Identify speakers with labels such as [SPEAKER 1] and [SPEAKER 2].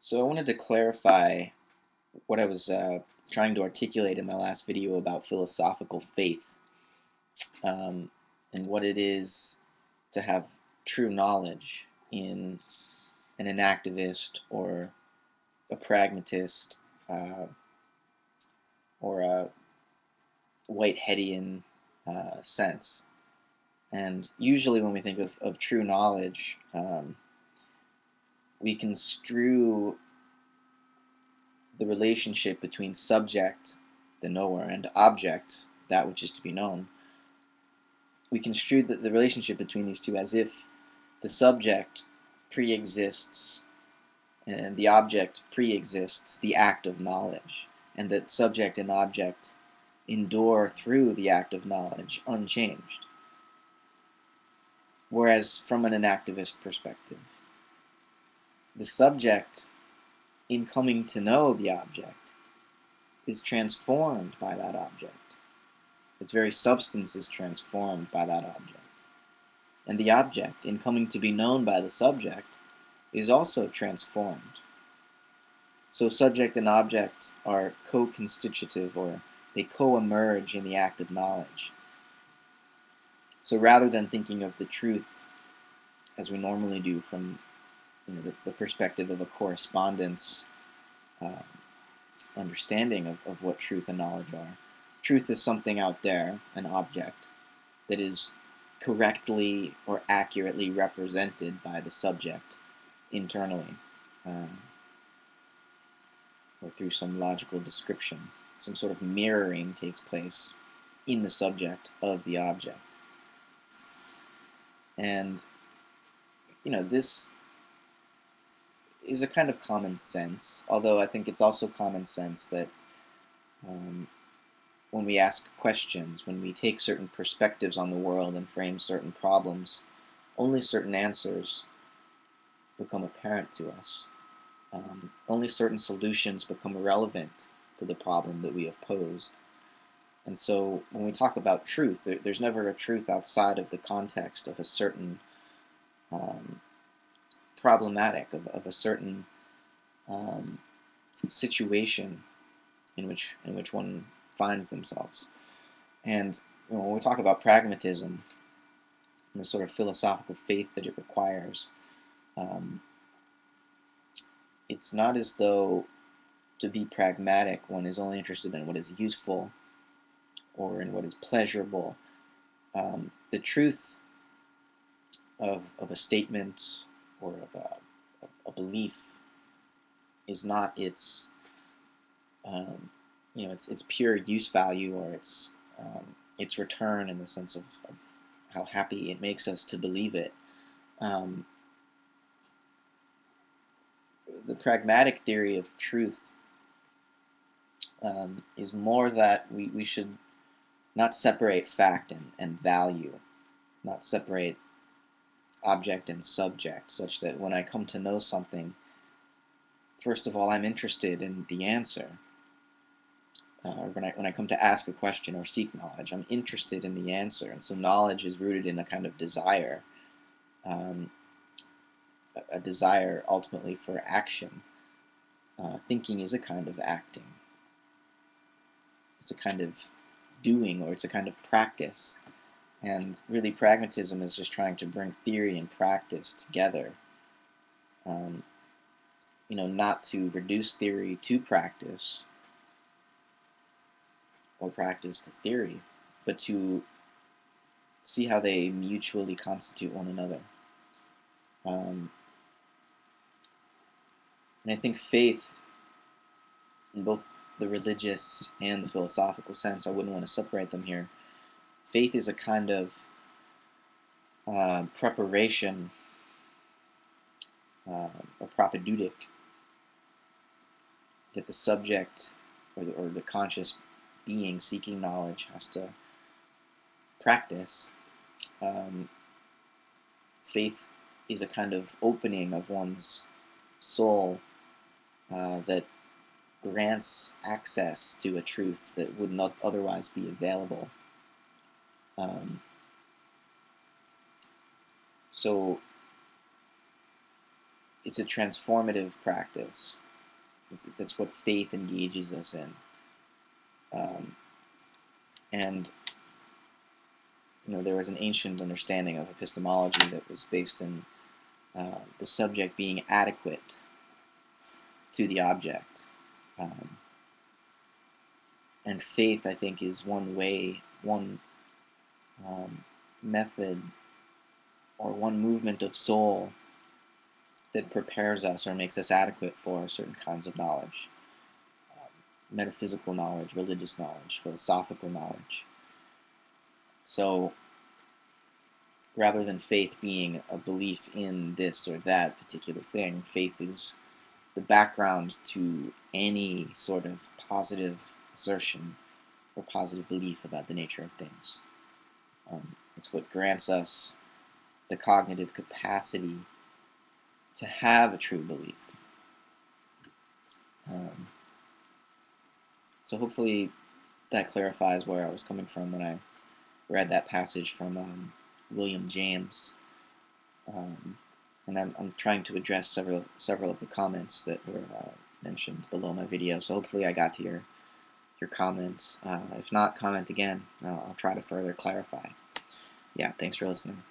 [SPEAKER 1] So I wanted to clarify what I was trying to articulate in my last video about philosophical faith, um, and what it is to have true knowledge in an enactivist or a pragmatist or a Whiteheadian sense. And usually when we think of true knowledge, we construe the relationship between subject, the knower, and object, that which is to be known. We construe the relationship between these two as if the subject pre-exists and the object pre-exists the act of knowledge, and that subject and object endure through the act of knowledge unchanged. Whereas from an enactivist perspective, the subject, in coming to know the object, is transformed by that object. Its very substance is transformed by that object. And the object, in coming to be known by the subject, is also transformed. So subject and object are co-constitutive, or they co-emerge in the act of knowledge. So rather than thinking of the truth as we normally do from the perspective of a correspondence understanding of what truth and knowledge are, truth is something out there, an object, that is correctly or accurately represented by the subject internally, or through some logical description. Some sort of mirroring takes place in the subject of the object. And, this is a kind of common sense, although I think it's also common sense that when we ask questions, when we take certain perspectives on the world and frame certain problems, only certain answers become apparent to us. Only certain solutions become relevant to the problem that we have posed. And so when we talk about truth, there's never a truth outside of the context of a certain problematic, of a certain situation in which one finds themselves. And when we talk about pragmatism and the sort of philosophical faith that it requires, it's not as though to be pragmatic one is only interested in what is useful or in what is pleasurable. The truth of a statement or of a belief is not its its pure use value, or its return in the sense of how happy it makes us to believe it. The pragmatic theory of truth is more that we should not separate fact and value, not separate object and subject, such that when I come to know something, first of all, I'm interested in the answer. Or when I come to ask a question or seek knowledge, I'm interested in the answer. And so knowledge is rooted in a kind of desire, a desire ultimately for action. Thinking is a kind of acting. It's a kind of doing, or it's a kind of practice. And really, pragmatism is just trying to bring theory and practice together. Not to reduce theory to practice, or practice to theory, but to see how they mutually constitute one another. And I think faith, in both the religious and the philosophical sense, I wouldn't want to separate them here. Faith is a kind of preparation, or propedeutic, that the subject or the conscious being seeking knowledge has to practice. Faith is a kind of opening of one's soul that grants access to a truth that would not otherwise be available. So it's a transformative practice. That's what faith engages us in. And there was an ancient understanding of epistemology that was based in the subject being adequate to the object. And faith, I think, is one way, one method, or one movement of soul that prepares us or makes us adequate for certain kinds of knowledge. Metaphysical knowledge, religious knowledge, philosophical knowledge. So, rather than faith being a belief in this or that particular thing, faith is the background to any sort of positive assertion or positive belief about the nature of things. It's what grants us the cognitive capacity to have a true belief. So hopefully that clarifies where I was coming from when I read that passage from William James. And I'm trying to address several of the comments that were mentioned below my video. So hopefully I got to your comments. If not, comment again. I'll try to further clarify. Yeah, thanks for listening.